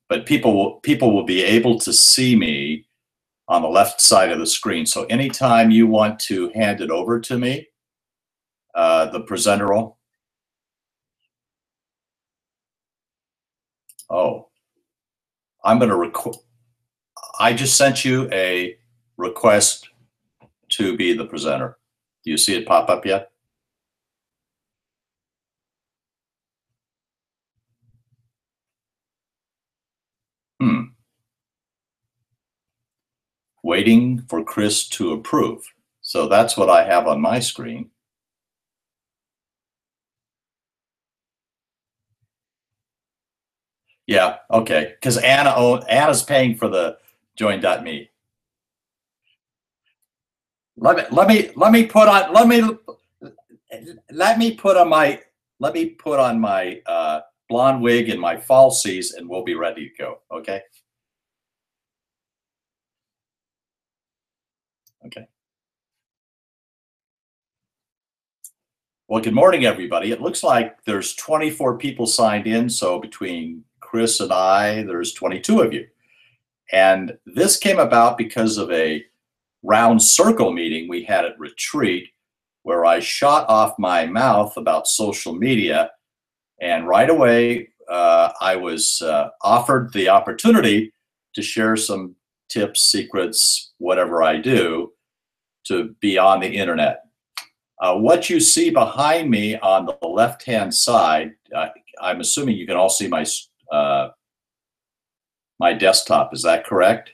but people will be able to see me on the left side of the screen. So anytime you want to hand it over to me, the presenter role. Oh, I'm going to record. I just sent you a request to be the presenter. Do you see it pop up yet? Waiting for Chris to approve. So that's what I have on my screen. Yeah, okay, because Anna's paying for the join.me. Let me put on my blonde wig and my falsies, and we'll be ready to go. Okay. Okay. Well, good morning, everybody. It looks like there's 24 people signed in. So between Chris and I, there's 22 of you. And this came about because of a round circle meeting we had at Retreat, where I shot off my mouth about social media. And right away, I was offered the opportunity to share some tips, secrets, whatever I do, to be on the internet. What you see behind me on the left-hand side, I'm assuming you can all see my my desktop. Is that correct?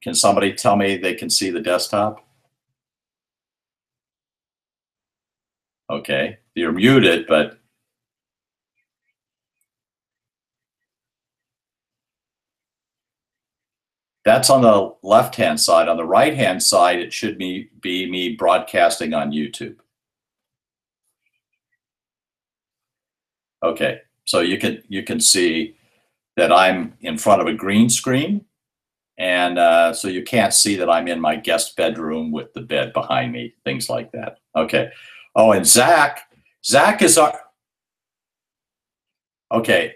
Can somebody tell me they can see the desktop? Okay, you're muted, but that's on the left-hand side. On the right-hand side, it should be me broadcasting on YouTube. Okay, so you can see that I'm in front of a green screen, and so you can't see that I'm in my guest bedroom with the bed behind me, things like that. Okay. Oh, and Zach is our. Okay.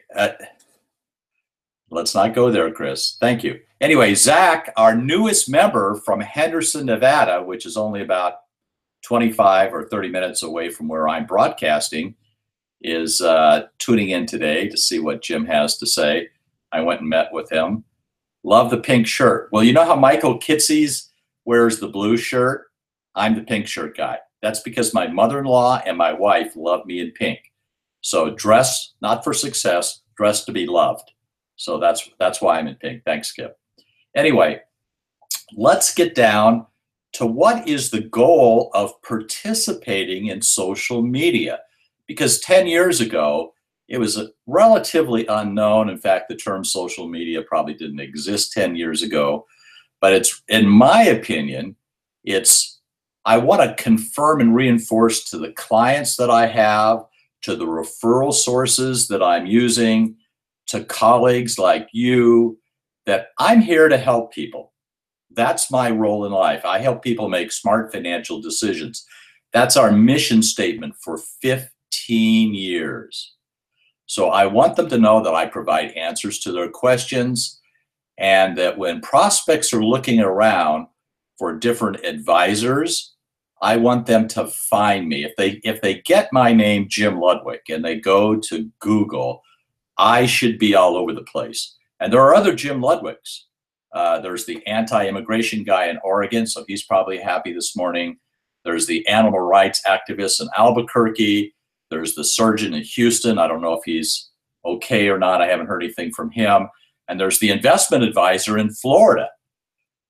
Let's not go there, Chris. Thank you. Anyway, Zach, our newest member from Henderson, Nevada, which is only about 25 or 30 minutes away from where I'm broadcasting, is tuning in today to see what Jim has to say. I went and met with him. Love the pink shirt. Well, you know how Michael Kitces wears the blue shirt? I'm the pink shirt guy. That's because my mother-in-law and my wife love me in pink. So dress not for success, dress to be loved. So that's why I'm in pink. Thanks, Skip. Anyway, let's get down to what is the goal of participating in social media. Because 10 years ago, it was relatively unknown. In fact, the term social media probably didn't exist 10 years ago. But it's, in my opinion, I want to confirm and reinforce to the clients that I have, to the referral sources that I'm using, to colleagues like you, that I'm here to help people. That's my role in life. I help people make smart financial decisions. That's our mission statement for 15 years. So I want them to know that I provide answers to their questions, and that when prospects are looking around for different advisors, I want them to find me. If they get my name, Jim Ludwig, and they go to Google, I should be all over the place. And there are other Jim Ludwigs. There's the anti-immigration guy in Oregon, so he's probably happy this morning. There's the animal rights activist in Albuquerque. There's the surgeon in Houston. I don't know if he's okay or not. I haven't heard anything from him. And there's the investment advisor in Florida.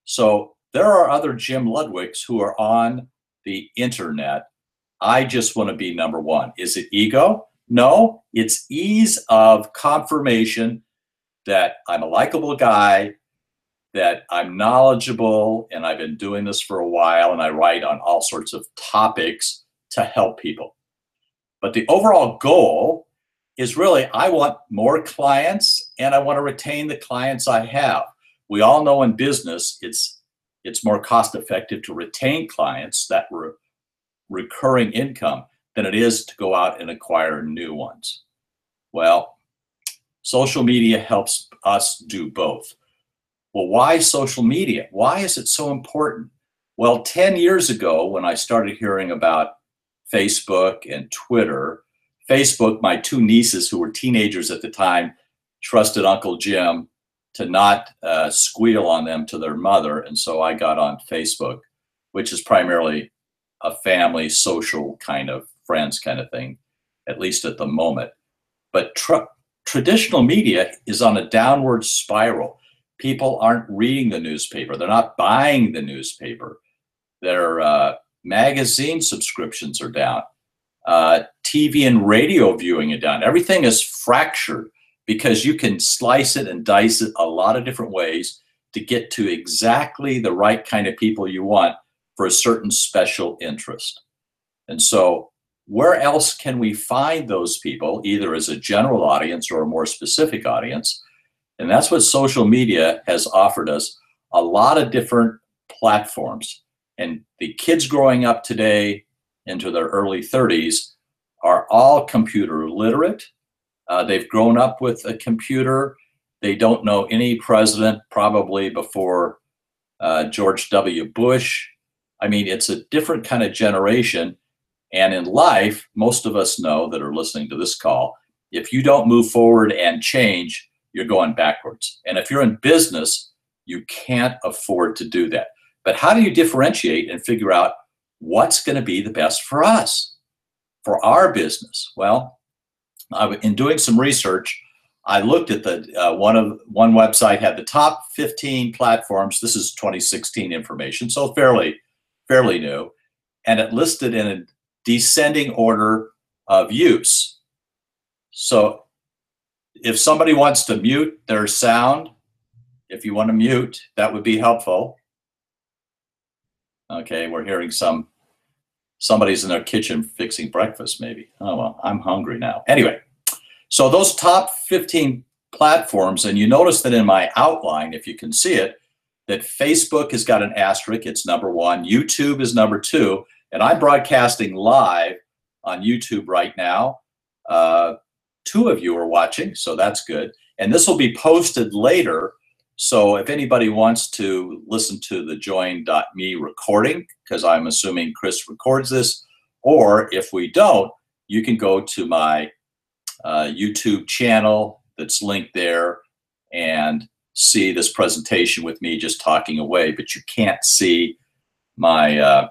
So there are other Jim Ludwigs who are on the internet. I just want to be number one. Is it ego? No, it's ease of confirmation that I'm a likable guy, that I'm knowledgeable, and I've been doing this for a while, and I write on all sorts of topics to help people. But the overall goal is really, I want more clients, and I want to retain the clients I have. We all know in business, it's more cost effective to retain clients, that recurring income, than it is to go out and acquire new ones. Well, social media helps us do both. Well, why social media? Why is it so important? Well, 10 years ago, when I started hearing about Facebook and Twitter, Facebook, my two nieces who were teenagers at the time, trusted Uncle Jim to not squeal on them to their mother. And so I got on Facebook, which is primarily a family, social kind of friends kind of thing, at least at the moment. But traditional media is on a downward spiral. People aren't reading the newspaper. They're not buying the newspaper. Their magazine subscriptions are down. TV and radio viewing are down. Everything is fractured because you can slice it and dice it a lot of different ways to get to exactly the right kind of people you want for a certain special interest. And so where else can we find those people, either as a general audience or a more specific audience? And that's what social media has offered us, a lot of different platforms. And the kids growing up today into their early 30s are all computer literate. They've grown up with a computer. They don't know any president probably before George W. Bush. I mean, it's a different kind of generation. And in life, most of us know that are listening to this call, if you don't move forward and change, you're going backwards. And if you're in business, you can't afford to do that. But how do you differentiate and figure out what's going to be the best for us, for our business? Well, in doing some research, I looked at the one website had the top 15 platforms. This is 2016 information, so fairly new, and it listed in a descending order of use. So if somebody wants to mute their sound, if you want to mute, that would be helpful. Okay, we're hearing somebody's in their kitchen fixing breakfast maybe. Oh, well, I'm hungry now. Anyway, so those top 15 platforms, and you notice that in my outline, if you can see it, that Facebook has got an asterisk, it's number 1. YouTube is number 2, and I'm broadcasting live on YouTube right now. 2 of you are watching, so that's good. And this will be posted later. So if anybody wants to listen to the join.me recording, because I'm assuming Chris records this, or if we don't, you can go to my YouTube channel that's linked there and see this presentation with me just talking away, but you can't see my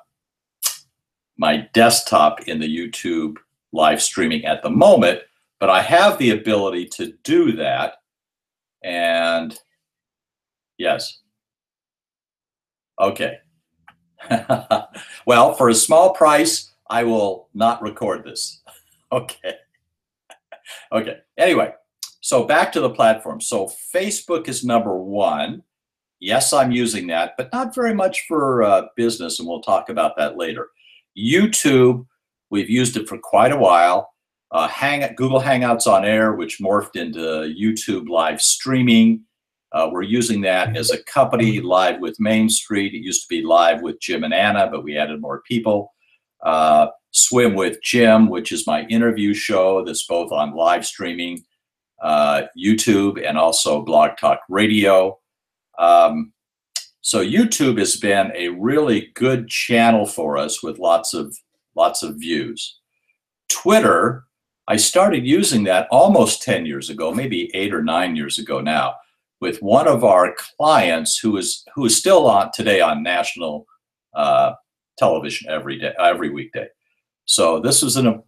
my desktop in the YouTube live streaming at the moment, but I have the ability to do that. And yes. Okay. Well, for a small price, I will not record this. Okay. Okay. Anyway, so back to the platform. So Facebook is number 1. Yes, I'm using that, but not very much for business, and we'll talk about that later. YouTube, we've used it for quite a while. Google Hangouts on Air, which morphed into YouTube live streaming. We're using that as a company, Live with Main Street. It used to be Live with Jim and Anna, but we added more people. Swim with Jim, which is my interview show that's both on live streaming, YouTube, and also Blog Talk Radio. So YouTube has been a really good channel for us with lots of views. Twitter, I started using that almost 10 years ago, maybe 8 or 9 years ago now, with one of our clients who is still on today on national television every weekday. So this was a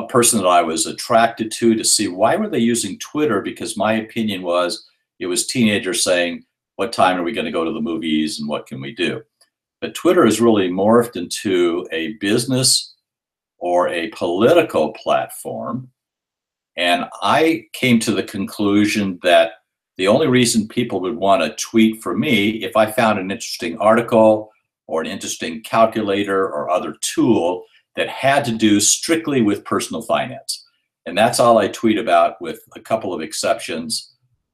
person that I was attracted to see why were they using Twitter, because my opinion was it was teenagers saying, what time are we going to go to the movies and what can we do? But Twitter has really morphed into a business or a political platform. And I came to the conclusion that the only reason people would want to tweet for me if I found an interesting article or an interesting calculator or other tool that had to do strictly with personal finance. And that's all I tweet about, with a couple of exceptions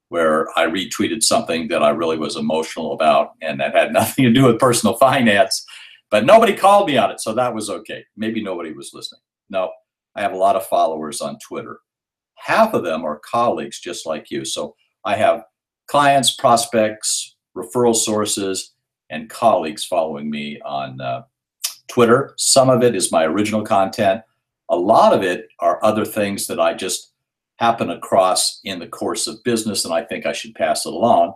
where I retweeted something that I really was emotional about and that had nothing to do with personal finance, but nobody called me on it, so that was okay. Maybe nobody was listening. No, I have a lot of followers on Twitter. half of them are colleagues just like you. So I have clients, prospects, referral sources, and colleagues following me on Twitter. Some of it is my original content. A lot of it are other things that I just happen across in the course of business, and I think I should pass it along.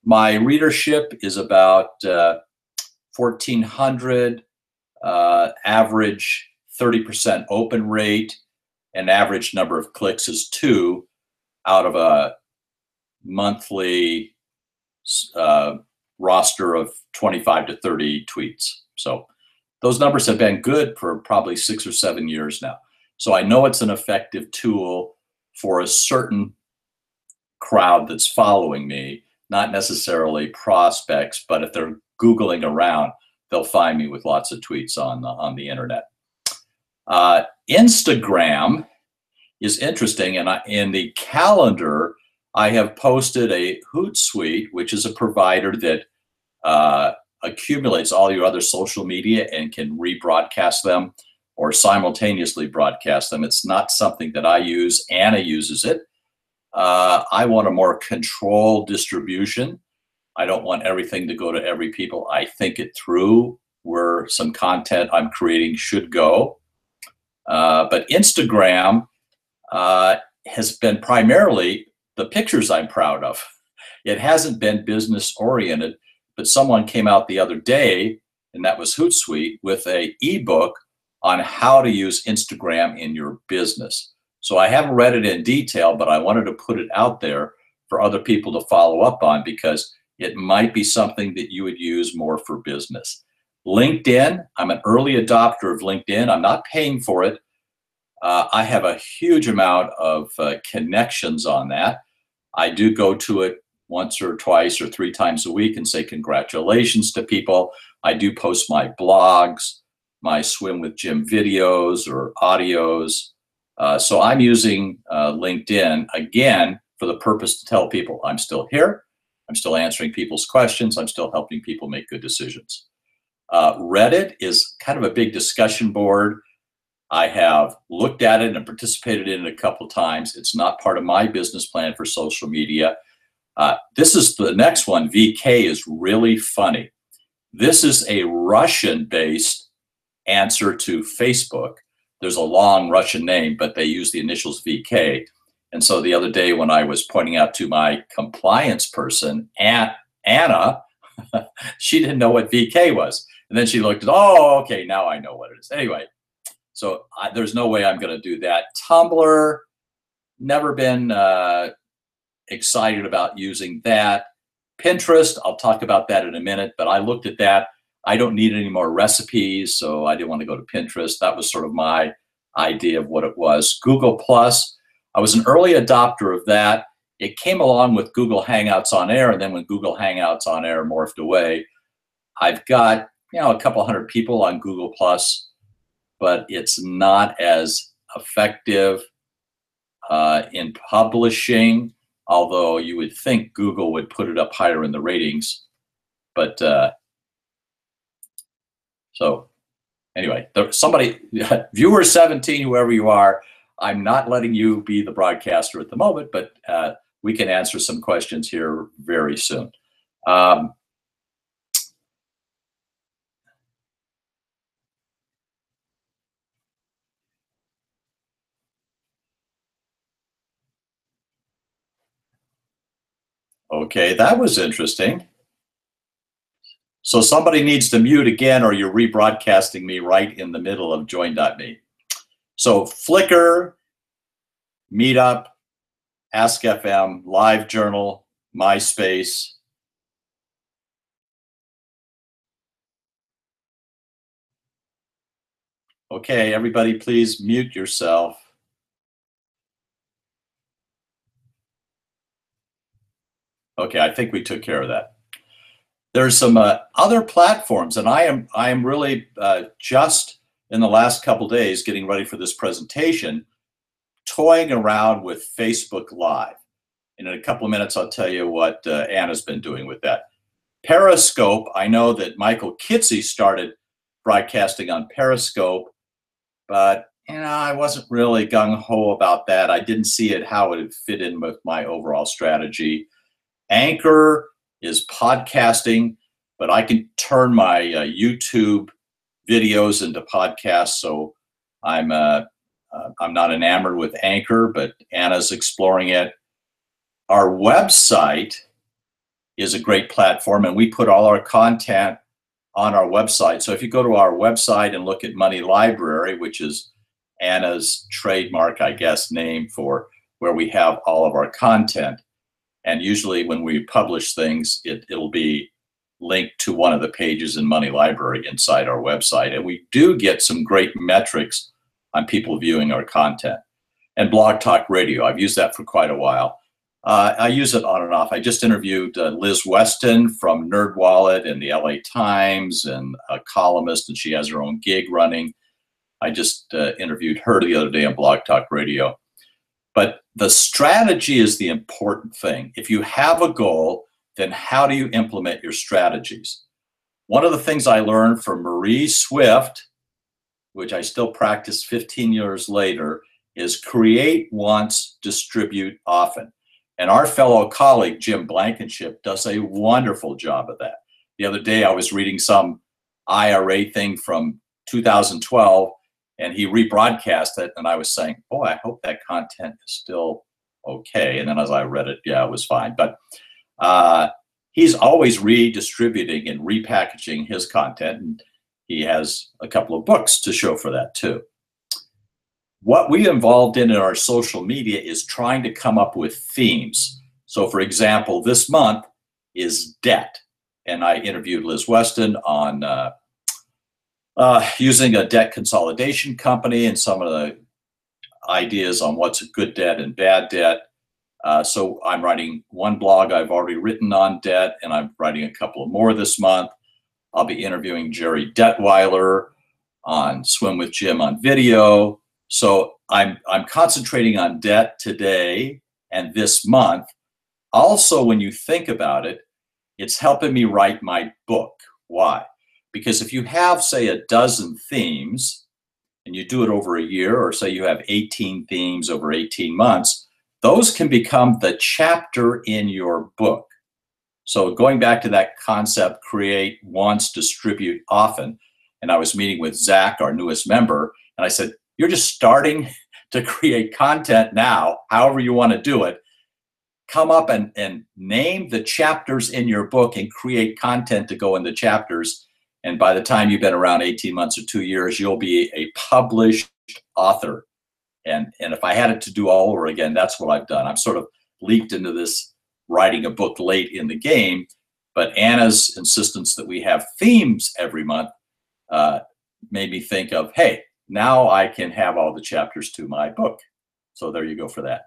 My readership is about 1,400, average 30% open rate, and average number of clicks is 2 out of a monthly roster of 25 to 30 tweets. So those numbers have been good for probably 6 or 7 years now. So I know it's an effective tool for a certain crowd that's following me, not necessarily prospects, but if they're Googling around, they'll find me with lots of tweets on the internet. Instagram is interesting, and in the calendar, I have posted a Hootsuite, which is a provider that accumulates all your other social media and can rebroadcast them or simultaneously broadcast them. It's not something that I use. Anna uses it. I want a more controlled distribution. I don't want everything to go to every people. I think it through where some content I'm creating should go. But Instagram has been primarily the pictures I'm proud of. It hasn't been business oriented, but someone came out the other day, and that was Hootsuite, with an ebook on how to use Instagram in your business. So I haven't read it in detail, but I wanted to put it out there for other people to follow up on because it might be something that you would use more for business. LinkedIn, I'm an early adopter of LinkedIn. I'm not paying for it. I have a huge amount of connections on that. I do go to it once or twice or 3 times a week and say congratulations to people. I do post my blogs, my Swim with Jim videos or audios. So I'm using LinkedIn, again, for the purpose to tell people I'm still here. I'm still answering people's questions. I'm still helping people make good decisions. Reddit is kind of a big discussion board. I have looked at it and participated in it a couple of times. It's not part of my business plan for social media. This is the next one. VK is really funny. This is a Russian-based answer to Facebook. There's a long Russian name, but they use the initials VK. And so the other day when I was pointing out to my compliance person, Anna, she didn't know what VK was. And then she looked at, oh, okay, now I know what it is. Anyway, so there's no way I'm going to do that. Tumblr, never been excited about using that. Pinterest, I'll talk about that in a minute, but I looked at that. I don't need any more recipes, so I didn't want to go to Pinterest. That was sort of my idea of what it was. Google Plus, I was an early adopter of that. It came along with Google Hangouts on Air, and then when Google Hangouts on Air morphed away, I've got a couple hundred people on Google Plus, but it's not as effective in publishing, although you would think Google would put it up higher in the ratings. But so anyway, somebody, viewer 17, whoever you are, I'm not letting you be the broadcaster at the moment, but we can answer some questions here very soon. Okay, that was interesting. So somebody needs to mute again, or you're rebroadcasting me right in the middle of join.me. So Flickr, Meetup, Ask FM, LiveJournal, MySpace. Okay, everybody, please mute yourself. Okay, I think we took care of that. There's some other platforms, and I am really just in the last couple days getting ready for this presentation, toying around with Facebook Live. And in a couple of minutes, I'll tell you what Anna's been doing with that. Periscope, I know that Michael Kitsey started broadcasting on Periscope, but I wasn't really gung-ho about that. I didn't see it how it would fit in with my overall strategy. Anchor is podcasting, but I can turn my YouTube videos into podcasts. So I'm not enamored with Anchor, but Anna's exploring it. Our website is a great platform, and we put all our content on our website. So if you go to our website and look at Money Library, which is Anna's trademark, I guess, name for where we have all of our content. And usually when we publish things, it'll be linked to one of the pages in Money Library inside our website. And we do get some great metrics on people viewing our content. And Blog Talk Radio, I've used that for quite a while. I use it on and off. I just interviewed Liz Weston from NerdWallet and the LA Times, and a columnist, and she has her own gig running. I just interviewed her the other day on Blog Talk Radio. But the strategy is the important thing. If you have a goal, then how do you implement your strategies? One of the things I learned from Marie Swift, which I still practice 15 years later, is create once, distribute often. And our fellow colleague, Jim Blankenship, does a wonderful job of that. The other day, I was reading some IRA thing from 2012, and he rebroadcast it, and I was saying, boy, I hope that content is still okay. And then as I read it, yeah, it was fine. But he's always redistributing and repackaging his content, and he has a couple of books to show for that too. What we involved in our social media is trying to come up with themes. So for example, this month is debt. And I interviewed Liz Weston on using a debt consolidation company and some of the ideas on what's a good debt and bad debt. So I'm writing one blog I've already written on debt, and I'm writing a couple of more this month. I'll be interviewing Jerry Detweiler on Swim with Jim on video. So I'm concentrating on debt today and this month. Also, when you think about it, it's helping me write my book. Why? Because if you have, say, a dozen themes and you do it over a year, or say you have 18 themes over 18 months, those can become the chapter in your book. So going back to that concept, create once, distribute often. And I was meeting with Zach, our newest member, and I said, you're just starting to create content now, however you want to do it. Come up and name the chapters in your book and create content to go in the chapters. And by the time you've been around 18 months or 2 years, you'll be a published author. And if I had it to do all over again, that's what I've done. I'm sort of leaped into this writing a book late in the game, but Anna's insistence that we have themes every month made me think of, hey, now I can have all the chapters to my book. So there you go for that.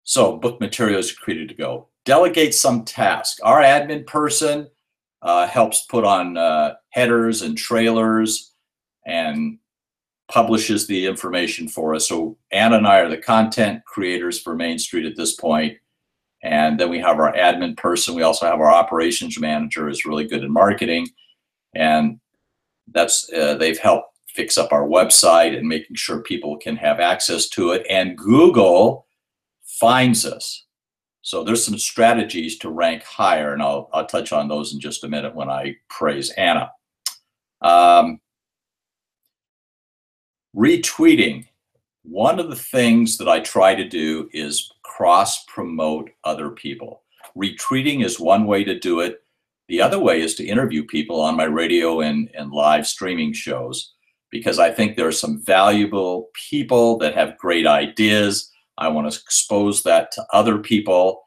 So book materials are created to go. Delegate some task. Our admin person helps put on headers and trailers and publishes the information for us. So Anna and I are the content creators for Main Street at this point. And then we have our admin person. We also have our operations manager who's really good in marketing. And that's they've helped fix up our website and making sure people can have access to it. And Google finds us. So there's some strategies to rank higher, and I'll touch on those in just a minute when I praise Anna. Retweeting. One of the things that I try to do is cross-promote other people. Retweeting is one way to do it. The other way is to interview people on my radio and live streaming shows, because I think there are some valuable people that have great ideas. I want to expose that to other people,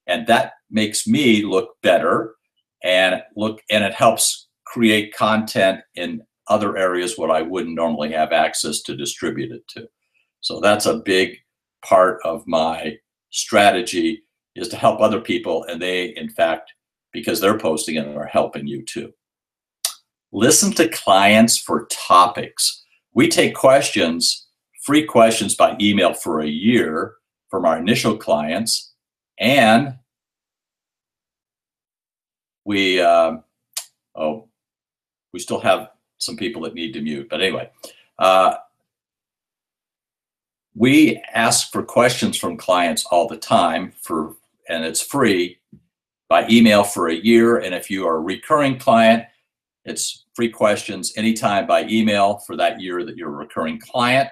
and that makes me look better, and it helps create content in other areas what I wouldn't normally have access to distribute it to. So that's a big part of my strategy, is to help other people, and they, in fact, because they're posting it, are helping you too. Listen to clients for topics. We take questions, free questions by email for a year from our initial clients, and we still have some people that need to mute, but anyway, Uh, we ask for questions from clients all the time and it's free by email for a year. And if you are a recurring client, it's free questions anytime by email for that year that you're a recurring client.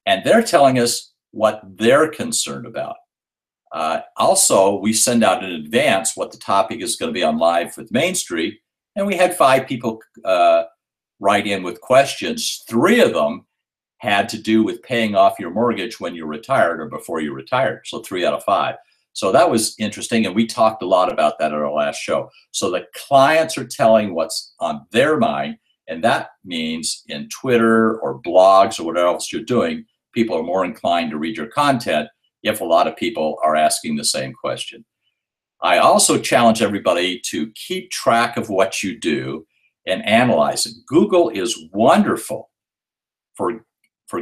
And they're telling us what they're concerned about. Also, we send out in advance what the topic is going to be on Live with Main Street. And we had 5 people write in with questions. 3 of them had to do with paying off your mortgage when you're retired or before you retired. So 3 out of 5. So that was interesting. And we talked a lot about that at our last show. So the clients are telling what's on their mind. And that means in Twitter or blogs or whatever else you're doing, people are more inclined to read your content if a lot of people are asking the same question. I also challenge everybody to keep track of what you do and analyze it. Google is wonderful for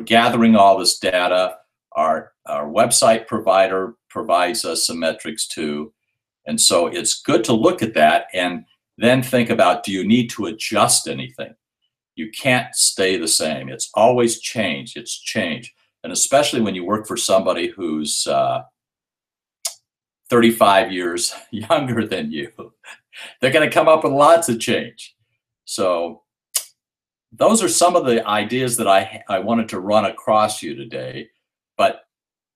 gathering all this data. Our website provider provides us some metrics too. And so it's good to look at that and then think about, do you need to adjust anything? You can't stay the same. It's always change. It's change. And especially when you work for somebody who's 35 years younger than you, they're going to come up with lots of change. So those are some of the ideas that I wanted to run across you today. But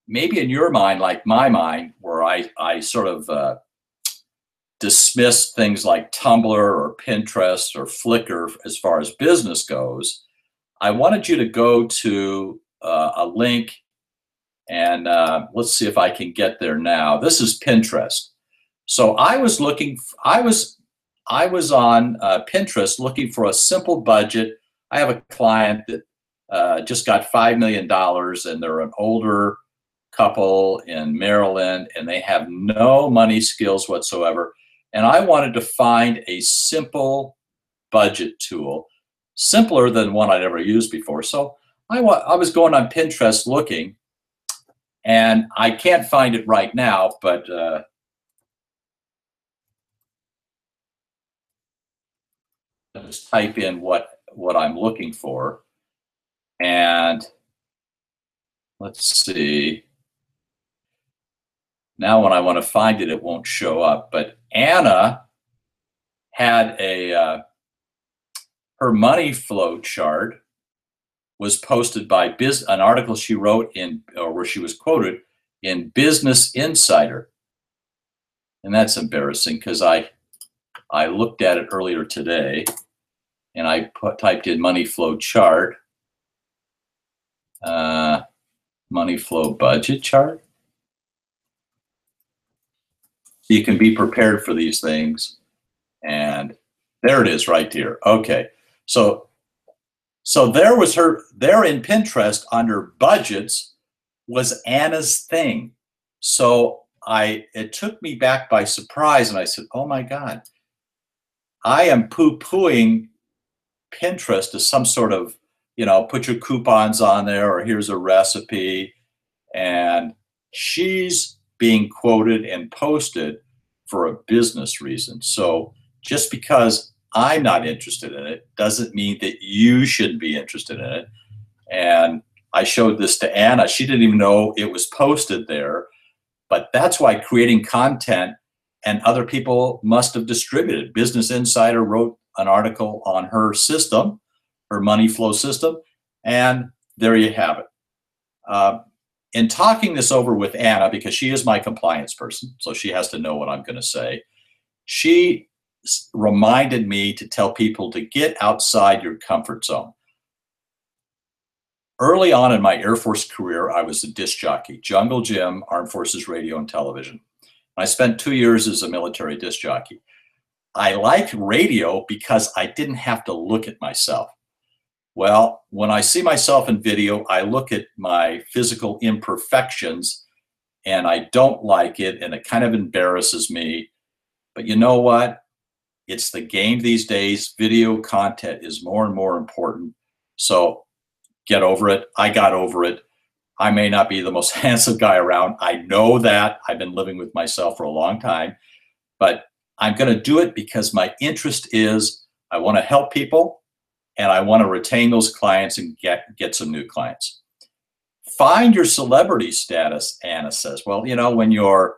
maybe in your mind, like my mind, where I sort of dismiss things like Tumblr or Pinterest or Flickr as far as business goes, I wanted you to go to a link, and let's see if I can get there now. This is Pinterest. So I was looking, I was on Pinterest looking for a simple budget. I have a client that just got $5 million, and they're an older couple in Maryland, and they have no money skills whatsoever. And I wanted to find a simple budget tool, simpler than one I'd ever used before. So I was going on Pinterest looking, and I can't find it right now, but just type in what I'm looking for. And let's see. Now when I want to find it, it won't show up. But Anna had her money flow chart was posted by an article she wrote where she was quoted in Business Insider. And that's embarrassing because I looked at it earlier today, and I typed in money flow chart, money flow budget chart. So you can be prepared for these things. And there it is right here. Okay. So there was there in Pinterest under budgets was Anna's thing. So it took me back by surprise, and I said, oh my God, I am poo-pooing Pinterest as some sort of, put your coupons on there, or here's a recipe. And she's being quoted and posted for a business reason. So just because I'm not interested in it doesn't mean that you shouldn't be interested in it. And I showed this to Anna. She didn't even know it was posted there. But that's why creating content, and other people must have distributed. Business Insider wrote an article on her system, her money flow system, and there you have it. In talking this over with Anna, because she is my compliance person, so she has to know what I'm going to say, she reminded me to tell people to get outside your comfort zone. Early on in my Air Force career, I was a disc jockey, Jungle Jim, Armed Forces Radio and Television. I spent 2 years as a military disc jockey. I liked radio because I didn't have to look at myself. Well, when I see myself in video, I look at my physical imperfections, and I don't like it, and it kind of embarrasses me. But you know what? It's the game these days. Video content is more and more important. So get over it. I got over it. I may not be the most handsome guy around. I know that. I've been living with myself for a long time. But I'm going to do it because my interest is I want to help people. and I want to retain those clients and get some new clients. Find your celebrity status, Anna says. Well, you know, when you're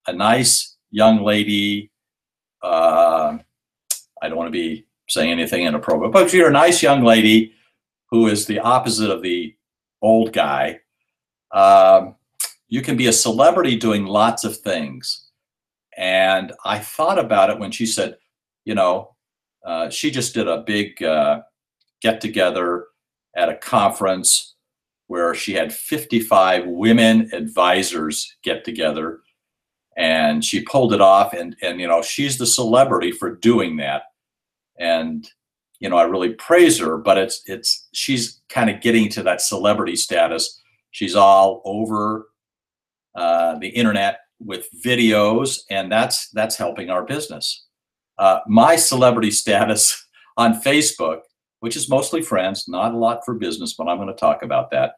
a nice young lady, I don't want to be saying anything inappropriate, but if you're a nice young lady who is the opposite of the old guy, you can be a celebrity doing lots of things. And I thought about it when she said, you know, she just did a big get together at a conference where she had 55 women advisors get together, and she pulled it off. And you know, she's the celebrity for doing that. And you know, I really praise her, but she's kind of getting to that celebrity status. She's all over the internet with videos, and that's helping our business. My celebrity status on Facebook, which is mostly friends, not a lot for business, but I'm going to talk about that.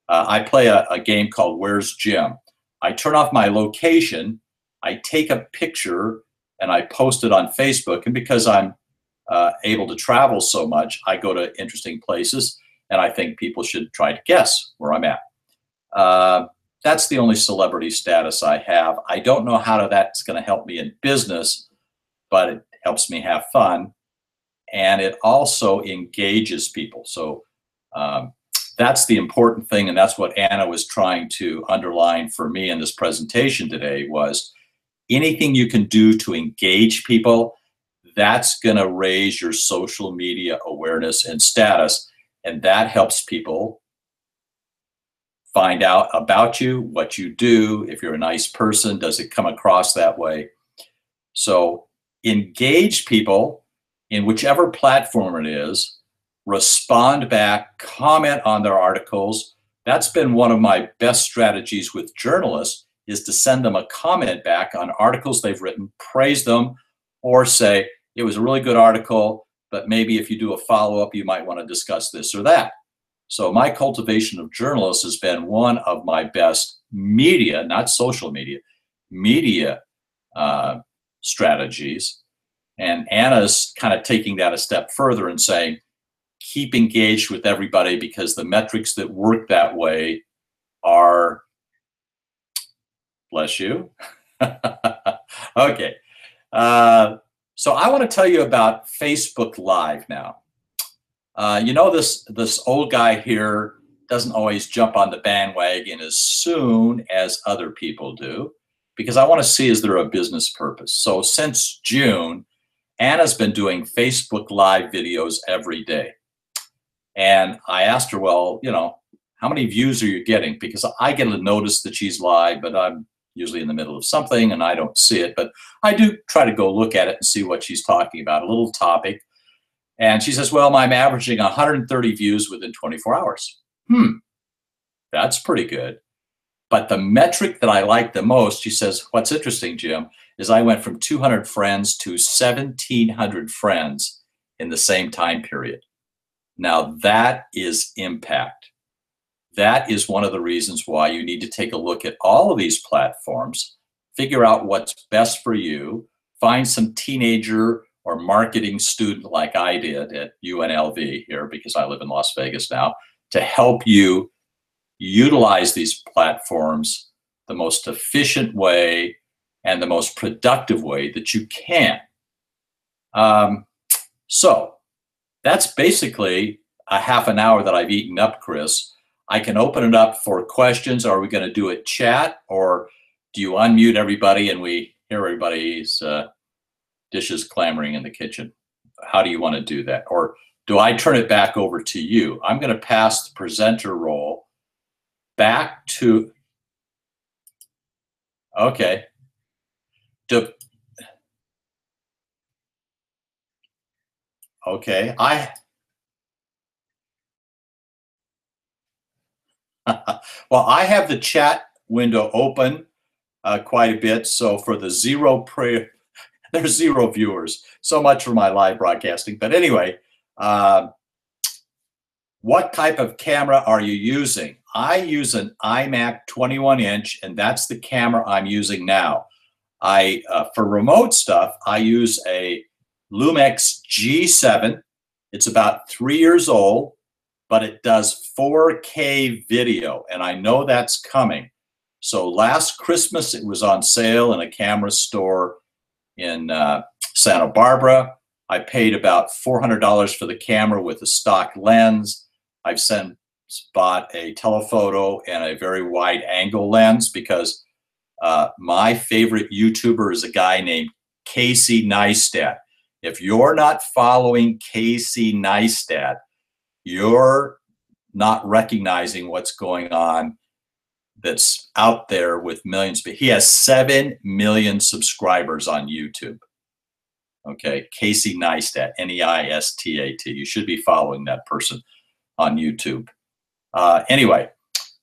I play a game called Where's Jim? I turn off my location, I take a picture, and I post it on Facebook. And because I'm able to travel so much, I go to interesting places, and I think people should try to guess where I'm at. That's the only celebrity status I have. I don't know how that's going to help me in business, but it helps me have fun, and it also engages people. So that's the important thing, and that's what Anna was trying to underline for me in this presentation today, was anything you can do to engage people, that's going to raise your social media awareness and status, and that helps people find out about you, what you do. If you're a nice person, does it come across that way? So engage people in whichever platform it is, respond back, comment on their articles. That's been one of my best strategies with journalists, is to send them a comment back on articles they've written, praise them, or say, it was a really good article, but maybe if you do a follow-up, you might want to discuss this or that. So my cultivation of journalists has been one of my best media, not social media, media strategies. And Anna's kind of taking that a step further and saying, keep engaged with everybody, because the metrics that work that way are, bless you. Okay. So I want to tell you about Facebook Live now. You know, this old guy here doesn't always jump on the bandwagon as soon as other people do, because I want to see, is there a business purpose? So since June, Anna's been doing Facebook Live videos every day. And I asked her, well, you know, how many views are you getting? Because I get a notice that she's live, but I'm usually in the middle of something and I don't see it. But I do try to go look at it and see what she's talking about, a little topic. And she says, well, I'm averaging 130 views within 24 hours. That's pretty good. But the metric that I like the most, she says, what's interesting, Jim, is I went from 200 friends to 1,700 friends in the same time period. Now that is impact. That is one of the reasons why you need to take a look at all of these platforms, figure out what's best for you, find some teenager or marketing student like I did at UNLV here, because I live in Las Vegas now, to help you utilize these platforms the most efficient way and the most productive way that you can. So that's basically a half an hour that I've eaten up, Chris. I can open it up for questions. Are we going to do it chat, or do you unmute everybody and we hear everybody's dishes clamoring in the kitchen? How do you want to do that? Or do I turn it back over to you? I'm going to pass the presenter role back to, okay. Okay, well, I have the chat window open quite a bit. So for the there's 0 viewers. So much for my live broadcasting. But anyway, what type of camera are you using? I use an iMac 21-inch, and that's the camera I'm using now. For remote stuff, I use a Lumix G7. It's about 3 years old, but it does 4K video, and I know that's coming. So last Christmas, it was on sale in a camera store in Santa Barbara. I paid about $400 for the camera with a stock lens. I've since bought a telephoto and a very wide angle lens because my favorite YouTuber is a guy named Casey Neistat. If you're not following Casey Neistat, you're not recognizing what's going on that's out there with millions. But he has 7 million subscribers on YouTube. Okay, Casey Neistat, Neistat. You should be following that person on YouTube. Anyway,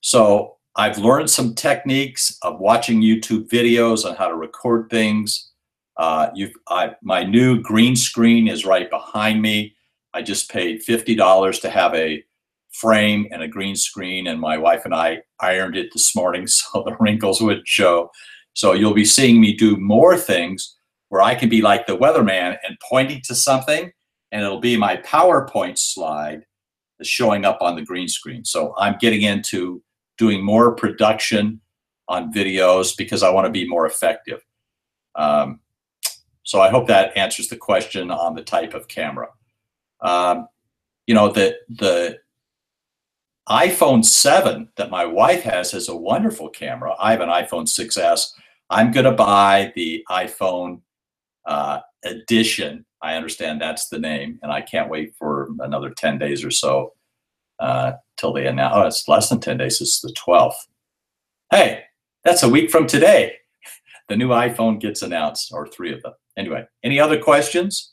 so I've learned some techniques of watching YouTube videos on how to record things. My new green screen is right behind me. I just paid $50 to have a frame and a green screen, and my wife and I ironed it this morning so the wrinkles would show. So you'll be seeing me do more things where I can be like the weatherman and pointing to something, and it'll be my PowerPoint slide that's showing up on the green screen. So I'm getting into doing more production on videos because I want to be more effective. So I hope that answers the question on the type of camera. You know, the iPhone 7 that my wife has is a wonderful camera. I have an iPhone 6S. I'm going to buy the iPhone edition. I understand that's the name, and I can't wait for another 10 days or so till they announce. Oh, it's less than 10 days. It's the 12th. Hey, that's a week from today. The new iPhone gets announced, or 3 of them. Anyway, any other questions?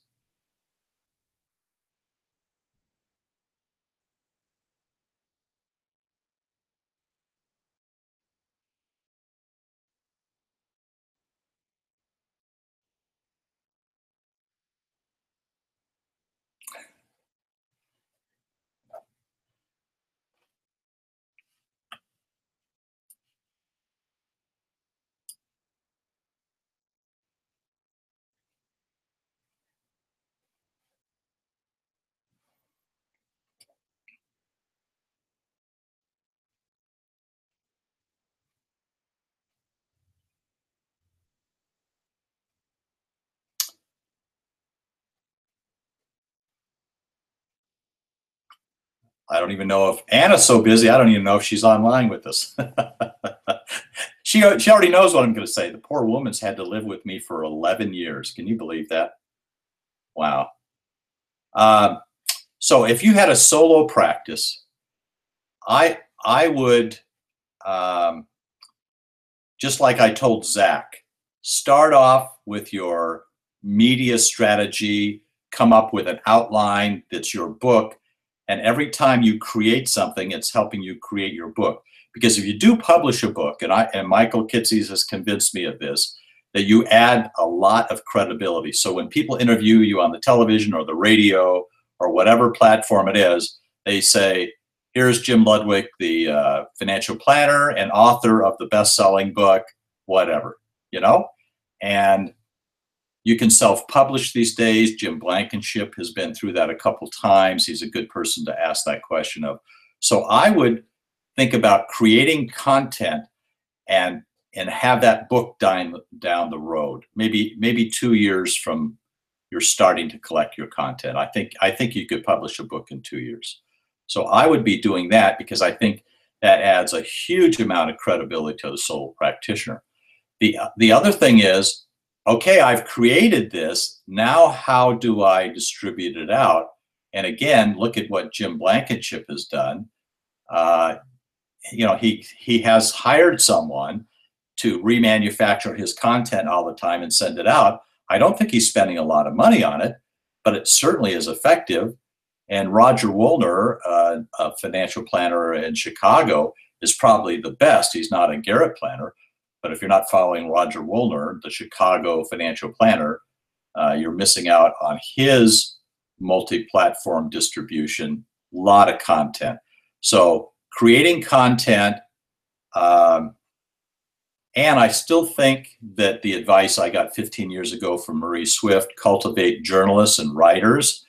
I don't even know if Anna's so busy. I don't even know if she's online with us. She already knows what I'm going to say. The poor woman's had to live with me for 11 years. Can you believe that? Wow. So if you had a solo practice, I would, just like I told Zach, start off with your media strategy, come up with an outline that's your book, and every time you create something, it's helping you create your book. Because if you do publish a book, and Michael Kitces has convinced me of this, that you add a lot of credibility. So when people interview you on the television or the radio or whatever platform it is, they say, here's Jim Ludwig, the financial planner and author of the best-selling book, whatever, you know? And you can self-publish these days. Jim Blankenship has been through that a couple times. He's a good person to ask that question of. So I would think about creating content and have that book down the road, maybe 2 years from you're starting to collect your content. I think you could publish a book in 2 years. So I would be doing that because I think that adds a huge amount of credibility to the solo practitioner. The other thing is, okay, I've created this. Now how do I distribute it out? And again, look at what Jim Blankenship has done. You know, he has hired someone to remanufacture his content all the time and send it out. I don't think he's spending a lot of money on it, but it certainly is effective. And Roger Woolner, a financial planner in Chicago, is probably the best. He's not a Garrett planner, but if you're not following Roger Woolner, the Chicago financial planner, you're missing out on his multi-platform distribution, a lot of content. So creating content, and I still think that the advice I got 15 years ago from Marie Swift, cultivate journalists and writers,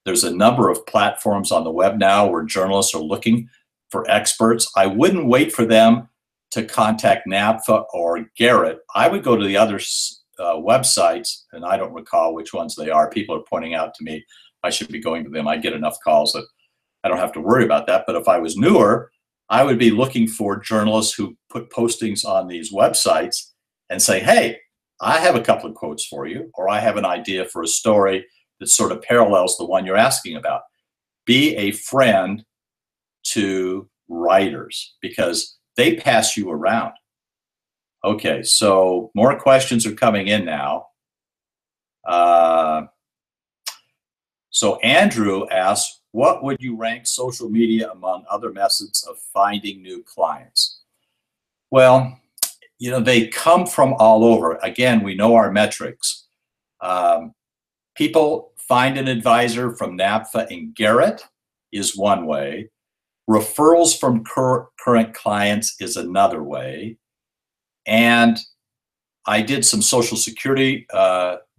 There's a number of platforms on the web now where journalists are looking for experts. I wouldn't wait for them to contact NAPFA or Garrett. I would go to the other websites, and I don't recall which ones they are. People are pointing out to me I should be going to them. I get enough calls that I don't have to worry about that. But if I was newer, I would be looking for journalists who put postings on these websites and say, hey, I have a couple of quotes for you, or I have an idea for a story that sort of parallels the one you're asking about. Be a friend to writers because they pass you around. Okay, so more questions are coming in now. So Andrew asks, what would you rank social media among other methods of finding new clients? Well, you know, they come from all over. Again, we know our metrics. People find an advisor from NAPFA and Garrett is one way. Referrals from current clients is another way. And I did some Social Security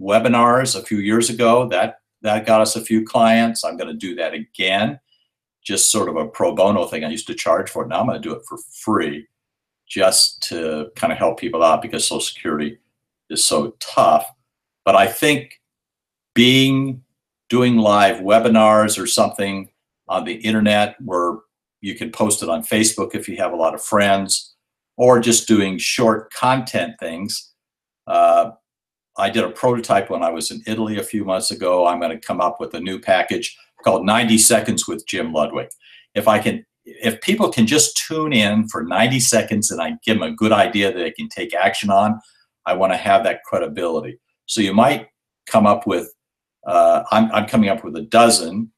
webinars a few years ago. That got us a few clients. I'm going to do that again, just sort of a pro bono thing. I used to charge for it. Now I'm going to do it for free just to kind of help people out because Social Security is so tough. But I think doing live webinars or something on the internet where you can post it on Facebook if you have a lot of friends, or just doing short content things. I did a prototype when I was in Italy a few months ago. I'm going to come up with a new package called 90 Seconds with Jim Ludwig. If people can just tune in for 90 seconds and I give them a good idea that they can take action on, I want to have that credibility. So you might come up with, I'm coming up with a dozen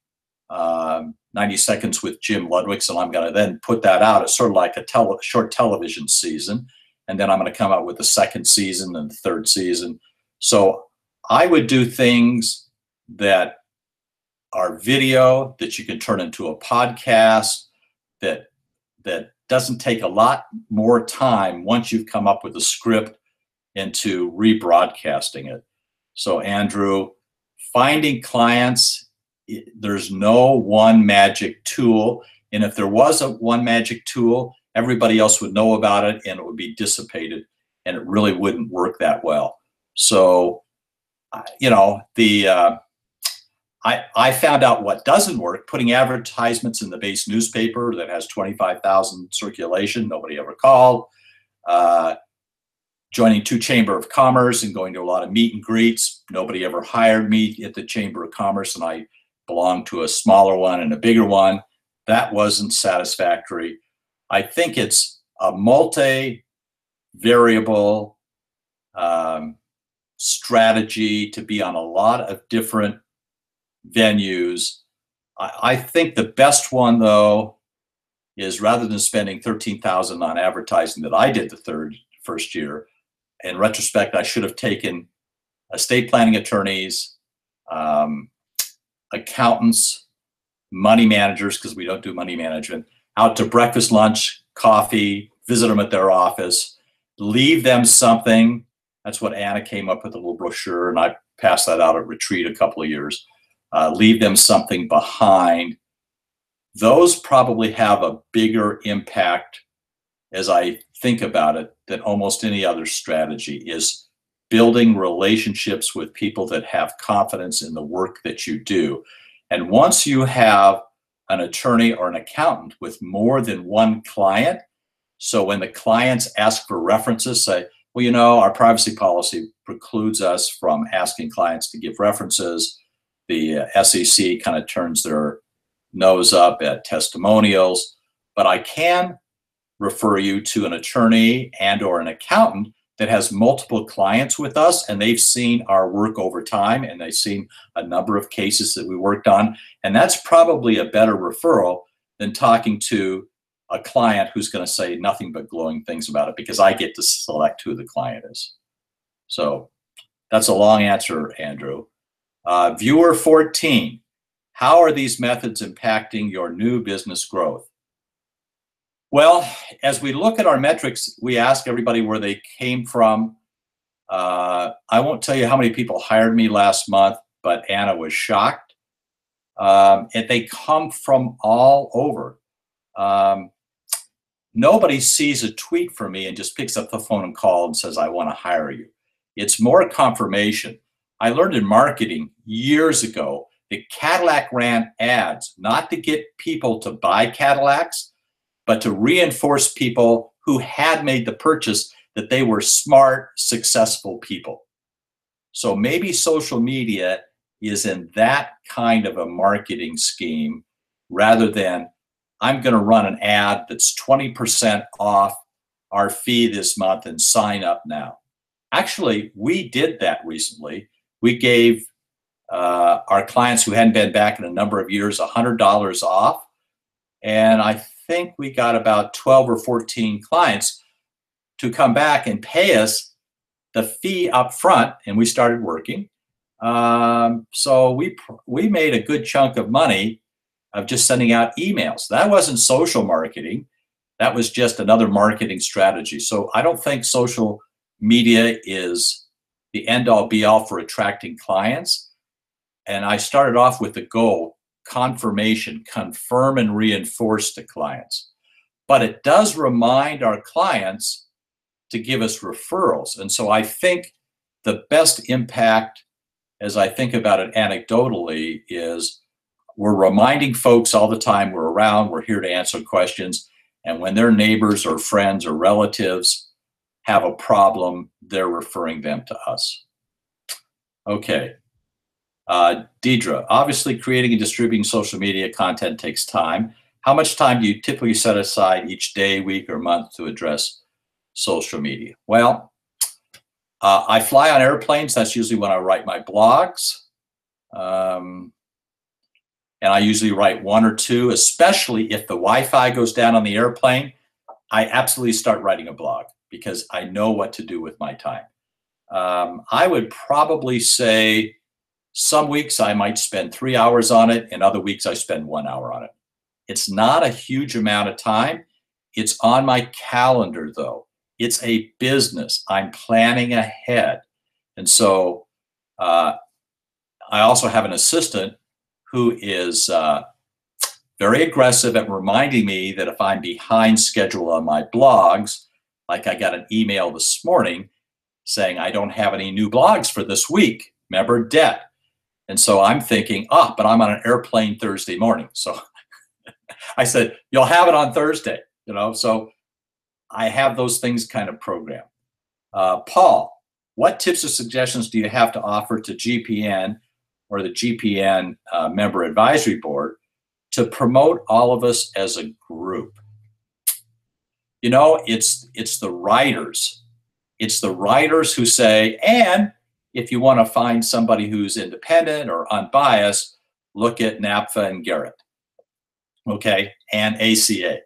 90 Seconds with Jim Ludwig, and I'm going to then put that out. It's sort of like a short television season, and then I'm going to come out with the second season and the third season. So I would do things that are video that you can turn into a podcast that doesn't take a lot more time once you've come up with a script into rebroadcasting it. So Andrew, finding clients, there's no one magic tool. And if there was a one magic tool, everybody else would know about it and it would be dissipated and it really wouldn't work that well. So, you know, I found out what doesn't work, putting advertisements in the base newspaper that has 25,000 circulation, nobody ever called, joining 2 Chamber of Commerce and going to a lot of meet and greets. Nobody ever hired me at the Chamber of Commerce, and I belonged to a smaller one and a bigger one. That wasn't satisfactory. I think it's a multi-variable strategy to be on a lot of different venues. I think the best one, though, is rather than spending $13,000 on advertising that I did the first year, in retrospect, I should have taken estate planning attorneys, accountants, money managers, because we don't do money management, out to breakfast, lunch, coffee, visit them at their office, leave them something. That's what Anna came up with, a little brochure, and I passed that out at retreat a couple of years. Leave them something behind. Those probably have a bigger impact, as I think about it, than almost any other strategy, is building relationships with people that have confidence in the work that you do. And once you have an attorney or an accountant with more than one client, so when the clients ask for references, say, well, you know, our privacy policy precludes us from asking clients to give references. The SEC kind of turns their nose up at testimonials, but I can refer you to an attorney and or an accountant that has multiple clients with us, and they've seen our work over time, and they've seen a number of cases that we worked on. And that's probably a better referral than talking to a client who's going to say nothing but glowing things about it, because I get to select who the client is. So that's a long answer, Andrew. Viewer 14, how are these methods impacting your new business growth? Well, as we look at our metrics, we ask everybody where they came from. I won't tell you how many people hired me last month, but Anna was shocked. And they come from all over. Um, Nobody sees a tweet from me and just picks up the phone and calls and says, I want to hire you. It's more confirmation. I learned in marketing years ago that Cadillac ran ads, not to get people to buy Cadillacs, but to reinforce people who had made the purchase that they were smart, successful people. So maybe social media is in that kind of a marketing scheme rather than I'm going to run an ad that's 20% off our fee this month and sign up now. Actually, we did that recently. We gave our clients who hadn't been back in a number of years $100 off. And I think we got about 12 or 14 clients to come back and pay us the fee up front, and we started working. So we made a good chunk of money of just sending out emails. That wasn't social marketing. That was just another marketing strategy. So I don't think social media is the end all be all for attracting clients. And I started off with the goal, confirmation, confirm and reinforce to clients. But it does remind our clients to give us referrals. And so I think the best impact, as I think about it anecdotally, is we're reminding folks all the time we're around, we're here to answer questions. And when their neighbors or friends or relatives have a problem, they're referring them to us. Okay. Deidre, obviously creating and distributing social media content takes time. How much time do you typically set aside each day, week, or month to address social media? Well, I fly on airplanes. That's usually when I write my blogs. And I usually write one or two, especially if the Wi-Fi goes down on the airplane. I absolutely start writing a blog because I know what to do with my time. I would probably say some weeks I might spend 3 hours on it, and other weeks I spend 1 hour on it. It's not a huge amount of time. It's on my calendar, though. It's a business. I'm planning ahead. And so I also have an assistant who is very aggressive at reminding me that if I'm behind schedule on my blogs, like I got an email this morning saying I don't have any new blogs for this week, remember, debt. And so I'm thinking, but I'm on an airplane Thursday morning. So I said, you'll have it on Thursday, so I have those things kind of programmed. Paul, what tips or suggestions do you have to offer to GPN or the GPN member advisory board to promote all of us as a group? It's the writers. It's the writers who say, and if you want to find somebody who's independent or unbiased, look at NAPFA and Garrett, okay, and ACA.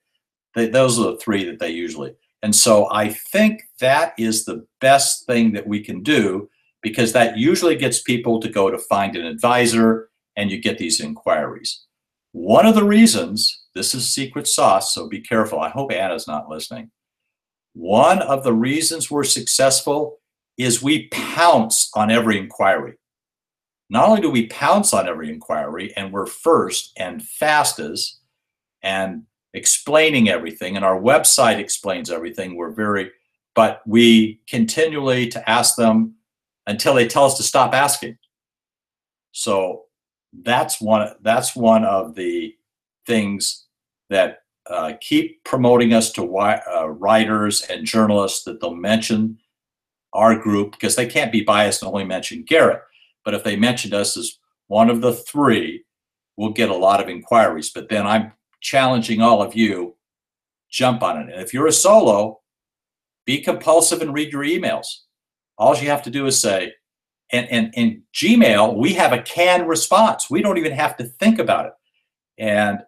Those are the three that they usually. And so I think that is the best thing that we can do, because that usually gets people to go to find an advisor and you get these inquiries. One of the reasons, this is secret sauce, so be careful. I hope Anna's not listening. One of the reasons we're successful is we pounce on every inquiry. Not only do we pounce on every inquiry and we're first and fastest and explaining everything, and our website explains everything, but we continually to ask them until they tell us to stop asking. So that's one of the things that keep promoting us to writers and journalists, that they'll mention our group, because they can't be biased and only mention Garrett. But if they mentioned us as one of the three, we'll get a lot of inquiries. But then I'm challenging all of you, jump on it. And if you're a solo, be compulsive and read your emails. All you have to do is say, and in Gmail, we have a canned response. We don't even have to think about it. And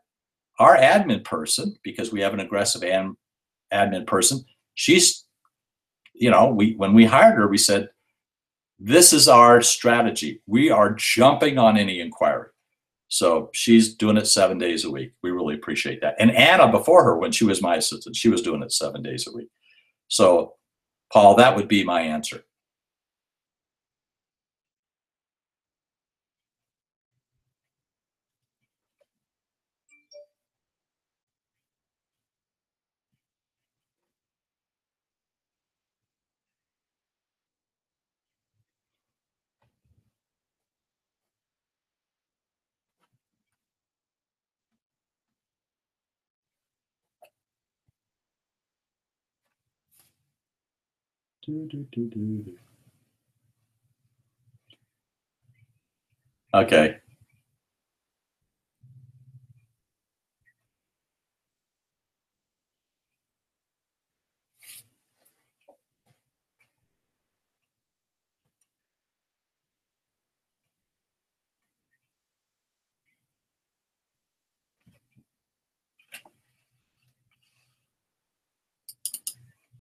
our admin person, because we have an aggressive admin person, she's, when we hired her, we said, this is our strategy. We are jumping on any inquiry. So she's doing it 7 days a week. We really appreciate that. And Anna, before her, when she was my assistant, she was doing it 7 days a week. So, Paul, that would be my answer. Okay.